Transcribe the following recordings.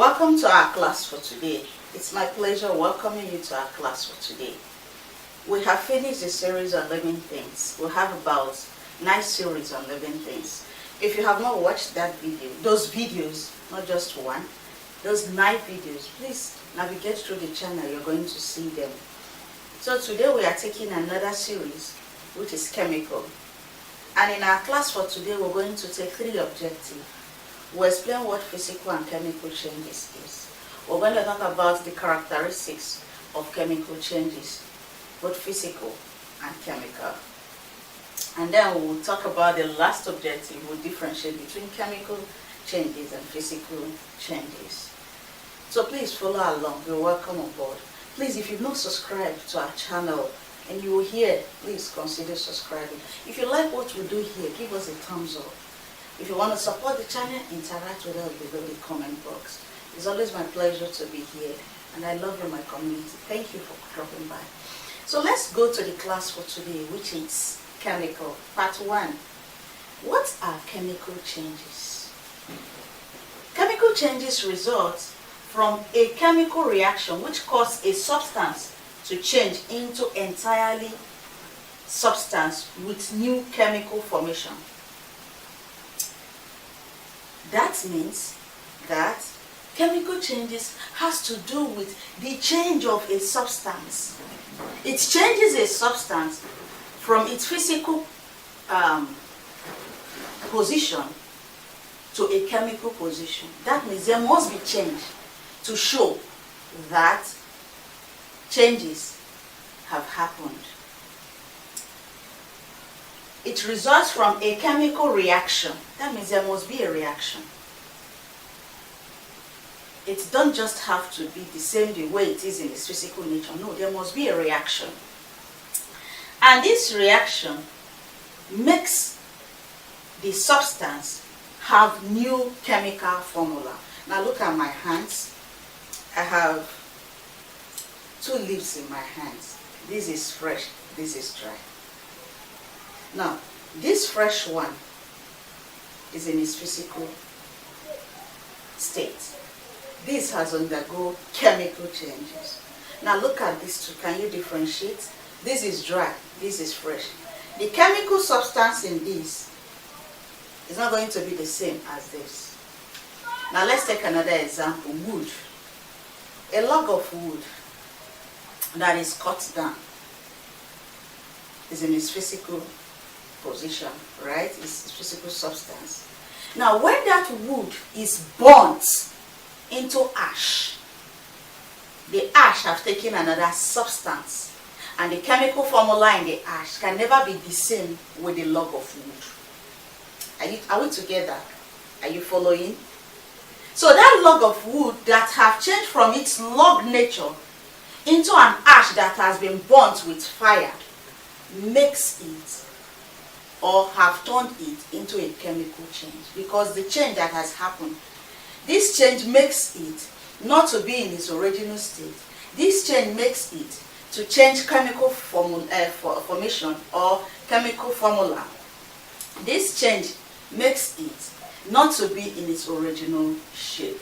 Welcome to our class for today. It's my pleasure welcoming you to our class for today. We have finished the series on living things. We have about 9 series on living things. If you have not watched those videos, not just one, those 9 videos, please navigate through the channel. You're going to see them. So today we are taking another series, which is chemical. And in our class for today, we're going to take 3 objectives. We'll explain what physical and chemical changes is. We're going to talk about the characteristics of chemical changes, both physical and chemical. And then we'll talk about the last objective. We'll differentiate between chemical changes and physical changes. So please follow along. You're welcome on board. Please, if you've not subscribed to our channel and you are here, please consider subscribing. If you like what we do here, give us a thumbs up. If you want to support the channel, interact with us below the comment box. It's always my pleasure to be here, and I love you, my community. Thank you for dropping by. So let's go to the class for today, which is chemical. Part 1. What are chemical changes? Chemical changes result from a chemical reaction which causes a substance to change into entirely substance with new chemical formation. That means that chemical changes has to do with the change of a substance. It changes a substance from its physical position to a chemical position. That means there must be change to show that changes have happened. It results from a chemical reaction. That means there must be a reaction. It don't just have to be the same the way it is in its physical nature. No, there must be a reaction. And this reaction makes the substance have new chemical formula. Now look at my hands. I have 2 leaves in my hands. This is fresh, this is dry. Now, this fresh one is in its physical state. This has undergone chemical changes. Now look at these 2. Can you differentiate? This is dry, this is fresh. The chemical substance in this is not going to be the same as this. Now let's take another example. Wood. A log of wood that is cut down is in its physical position, right? It's physical substance. Now when that wood is burnt into ash, the ash have taken another substance, and the chemical formula in the ash can never be the same with the log of wood. Are we together? Are you following? So that log of wood that have changed from its log nature into an ash that has been burnt with fire makes it, or have turned it into a chemical change, because the change that has happened, this change makes it not to be in its original state. This change makes it to change chemical formation or chemical formula. This change makes it not to be in its original shape.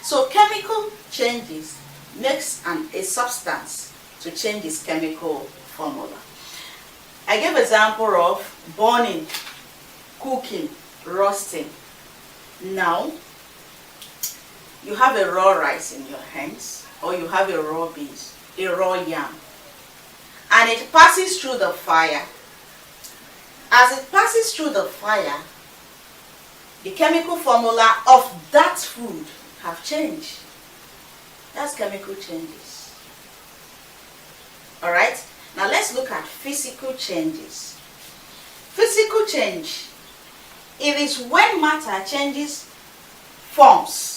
So chemical changes makes a substance to change its chemical formula. I gave example of burning, cooking, roasting. Now, you have a raw rice in your hands, or you have a raw beans, a raw yam, and it passes through the fire. As it passes through the fire, the chemical formula of that food have changed. That's chemical changes. Alright? Now let's look at physical changes. Physical change, it is when matter changes forms.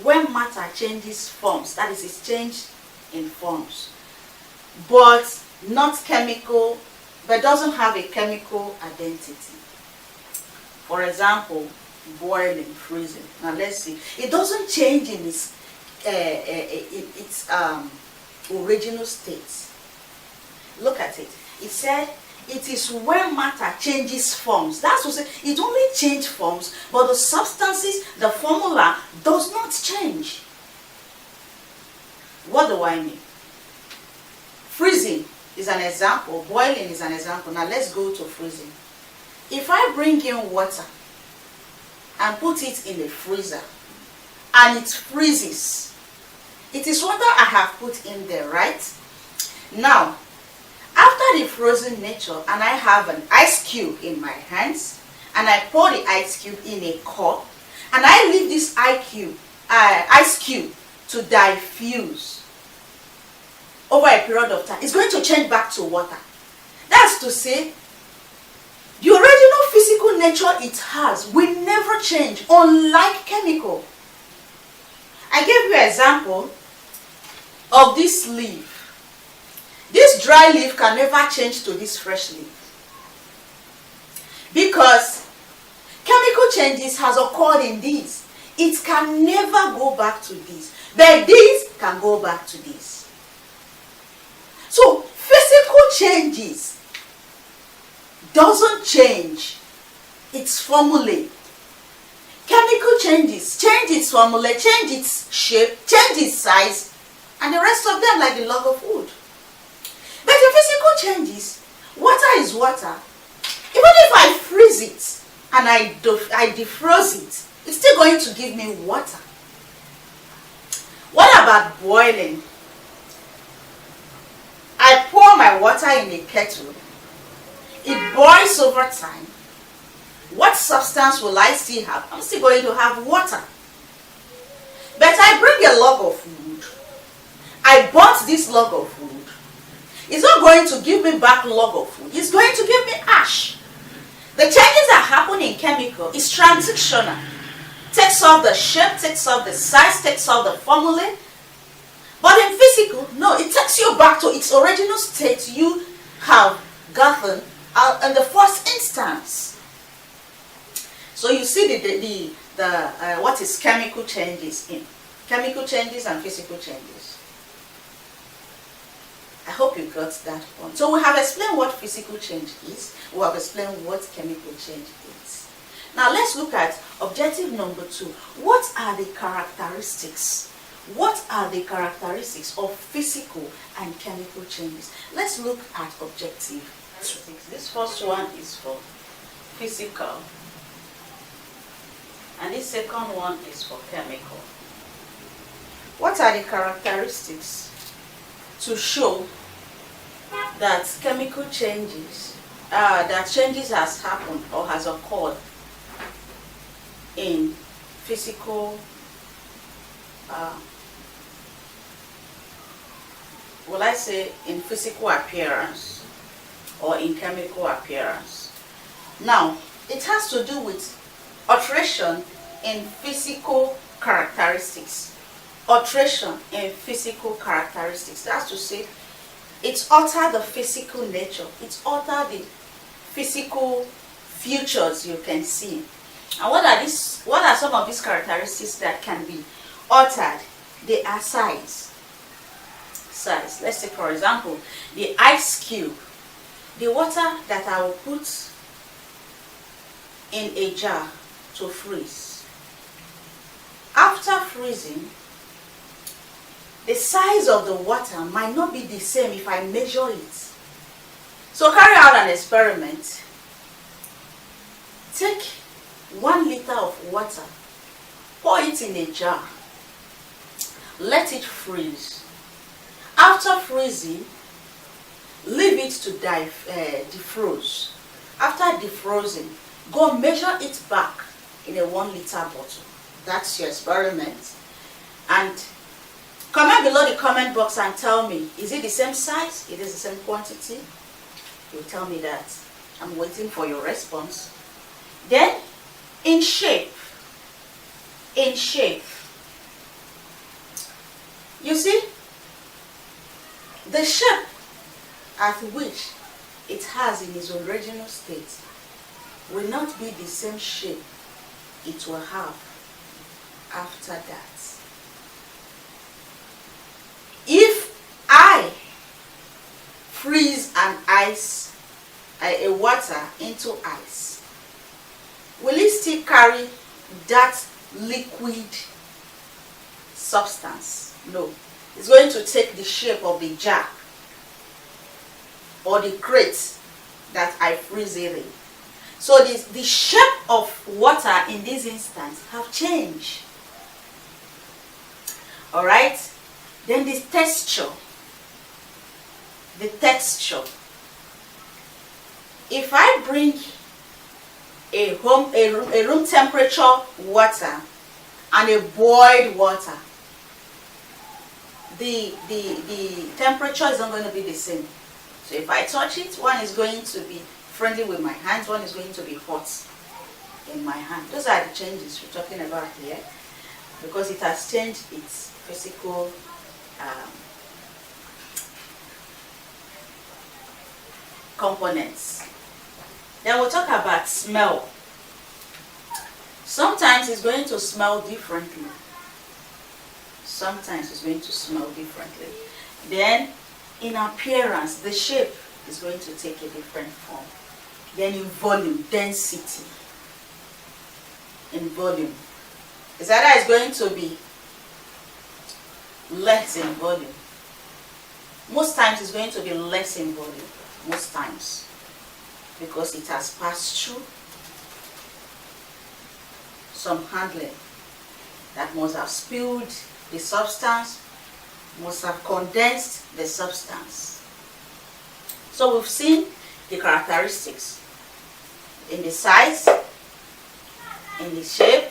When matter changes forms, that is, it's changed in forms, but not chemical, but doesn't have a chemical identity. For example, boiling, freezing. Now let's see. It doesn't change in its original state. Look at it. It said it is when matter changes forms. That's what it only changes forms, but the substances, the formula does not change. What do I mean? Freezing is an example. Boiling is an example. Now let's go to freezing. If I bring in water and put it in the freezer and it freezes, it is water I have put in there, right? Now, after the frozen nature, and I have an ice cube in my hands, and I pour the ice cube in a cup, and I leave this ice cube to diffuse over a period of time, it's going to change back to water. That's to say, the original physical nature it has will never change, unlike chemical. I gave you an example of this leaf. This dry leaf can never change to this fresh leaf, because chemical changes has occurred in this. It can never go back to this, but this can go back to this. So physical changes doesn't change its formula. Chemical changes change its formula, change its shape, change its size, and the rest of them like the log of wood. But the physical changes, water is water. Even if I freeze it and I defroze it, it's still going to give me water. What about boiling? I pour my water in a kettle. It boils over time. What substance will I still have? I'm still going to have water. But I bring a log of wood. I burnt this log of wood. It's not going to give me back log of wood. It's going to give me ash. The changes that happen in chemical is transitional. Takes off the shape, takes off the size, takes off the formula. But in physical, no, it takes you back to its original state you have gotten in the first instance. So you see what is chemical changes in. Chemical changes and physical changes. I hope you got that one. So we have explained what physical change is. We have explained what chemical change is. Now let's look at objective number 2. What are the characteristics? What are the characteristics of physical and chemical changes? Let's look at objective 2. This first one is for physical. And this second one is for chemical. What are the characteristics to show that chemical changes, that changes has happened or has occurred in physical, will I say in physical appearance or in chemical appearance? Now, it has to do with alteration in physical characteristics. Alteration in physical characteristics. That's to say, it's alter the physical nature. It's alter the physical features you can see. And what are some of these characteristics that can be altered? They are size. Size. Let's say, for example, the ice cube. The water that I will put in a jar to freeze. After freezing, the size of the water might not be the same if I measure it. So carry out an experiment. Take 1 liter of water, pour it in a jar, let it freeze. After freezing, leave it to defroze. After defrozing, go measure it back in a 1 liter bottle. That's your experiment. And comment below the comment box and tell me, is it the same size? It is the same quantity? You tell me that. I'm waiting for your response. Then, in shape. In shape. You see, the shape at which it has in its original state will not be the same shape it will have after that. If I freeze a water into ice, will it still carry that liquid substance? No. is going to take the shape of the jar or the crate that I freeze it in. So the shape of water in this instance have changed. Alright? Then the texture. The texture. If I bring a room temperature water and a boiled water, the temperature is not going to be the same. So if I touch it, one is going to be friendly with my hands, one is going to be hot in my hand. Those are the changes we're talking about here, because it has changed its physical components. Then we'll talk about smell. Sometimes it's going to smell differently. Sometimes it's going to smell differently. Then in appearance, the shape is going to take a different form. Then in volume, density. In volume. Is that it's going to be less in volume. Most times it's going to be less in volume. Most times. Because it has passed through some handling that must have spilled the substance, must have condensed the substance. So we've seen the characteristics in the size, in the shape,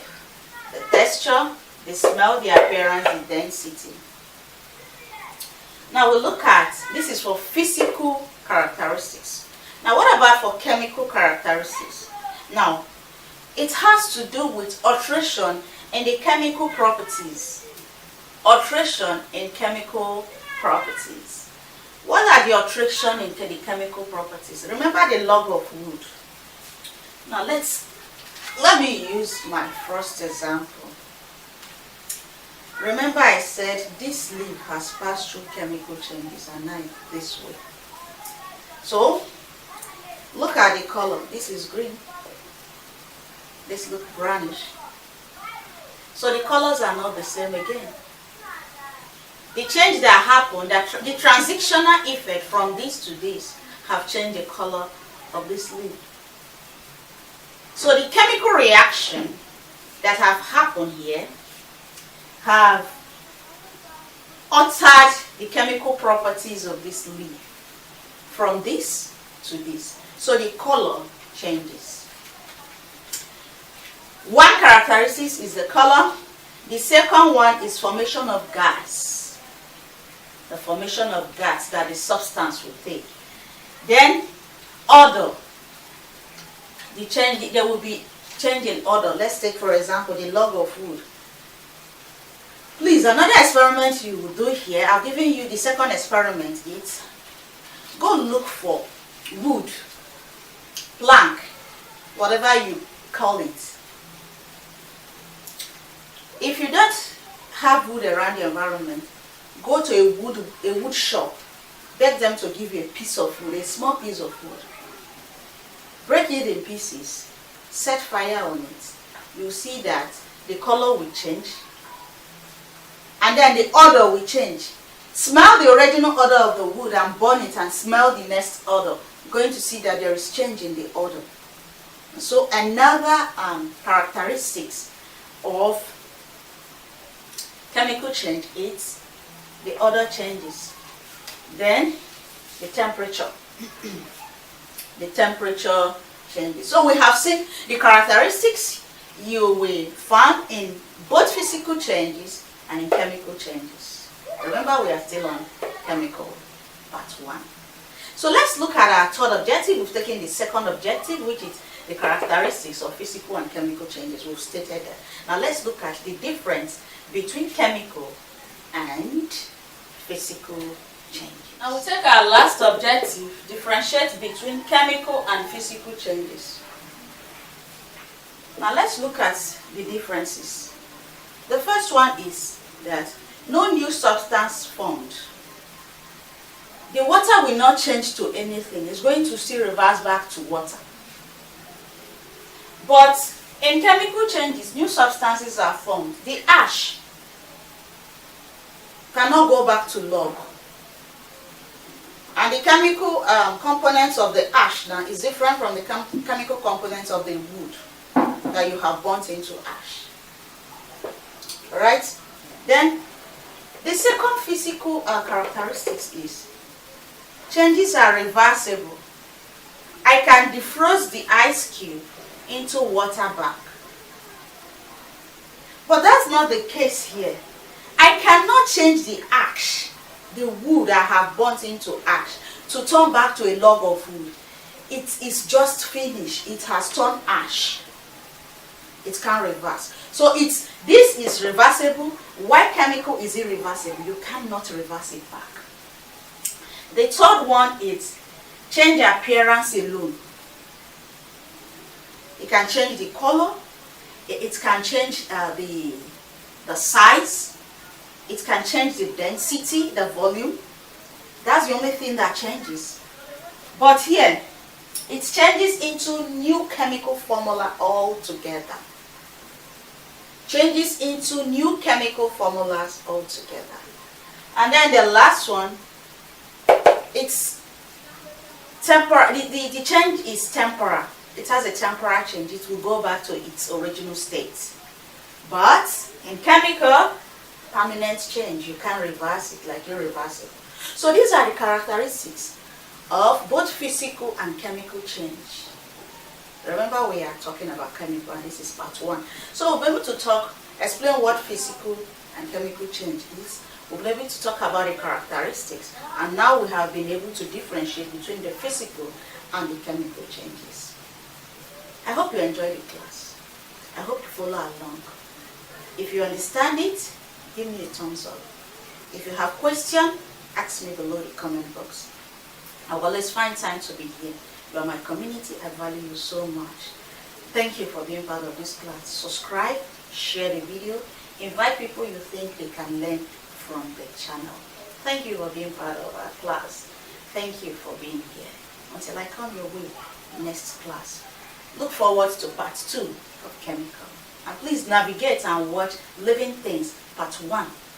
the texture, the smell, the appearance, the density. Now we'll look at, this is for physical characteristics. Now what about for chemical characteristics? Now, it has to do with alteration in the chemical properties. Alteration in chemical properties. What are the alteration in the chemical properties? Remember the log of wood. Now let me use my first example. Remember I said this leaf has passed through chemical changes, and now this way. So look at the color. This is green. This looks brownish. So the colors are not the same again. The change that happened, the transitional effect from this to this, have changed the color of this leaf. So the chemical reaction that have happened here have altered the chemical properties of this leaf from this to this. So the color changes. One characteristic is the color. The second one is formation of gas. The formation of gas that the substance will take. Then odor. There will be change in odor. Let's take for example the log of wood. Please, another experiment you will do here, I've given you the second experiment. It's go look for wood, plank, whatever you call it. If you don't have wood around the environment, go to a wood shop, beg them to give you a piece of wood, a small piece of wood. Break it in pieces, set fire on it. You'll see that the color will change, and then the odor will change. Smell the original odor of the wood and burn it and smell the next odor. You're going to see that there is change in the odor. So another characteristics of chemical change is the odor changes. Then the temperature. The temperature changes. So we have seen the characteristics you will find in both physical changes and in chemical changes. Remember, we are still on chemical part 1. So let's look at our third objective. We've taken the second objective, which is the characteristics of physical and chemical changes. We've stated that. Now let's look at the difference between chemical and physical changes. Now we'll take our last objective, differentiate between chemical and physical changes. Now let's look at the differences. The first one is that no new substance formed. The water will not change to anything. It's going to still reverse back to water. But in chemical changes, new substances are formed. The ash cannot go back to log. And the chemical components of the ash now is different from the chemical components of the wood that you have burnt into ash. Alright? Then, the second physical characteristics is changes are reversible. I can defrost the ice cube into water back. But that's not the case here. I cannot change the ash, the wood I have burnt into ash, to turn back to a log of wood. It is just finished. It has turned ash. It can't reverse. So this is reversible. Why chemical is irreversible? You cannot reverse it back. The third one is change appearance alone. It can change the color. It can change the size. It can change the density, the volume. That's the only thing that changes. But here, it changes into new chemical formula altogether. Changes into new chemical formulas altogether. And then the last one, it's temporal. The change is temporal. It has a temporal change. It will go back to its original state. But in chemical, permanent change. You can't reverse it like irreversible. So these are the characteristics of both physical and chemical change. Remember, we are talking about chemical, and this is part 1. So we'll be able to explain what physical and chemical change is. We'll be able to talk about the characteristics, and now we have been able to differentiate between the physical and the chemical changes. I hope you enjoyed the class. I hope you follow along. If you understand it, give me a thumbs up. If you have questions, ask me below the comment box. I will always find time to be here. You are my community. I value you so much. Thank you for being part of this class. Subscribe, share the video, invite people you think they can learn from the channel. Thank you for being part of our class. Thank you for being here. Until I come your way next class. Look forward to part 2 of chemical. And please navigate and watch Living Things part 1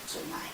tonight.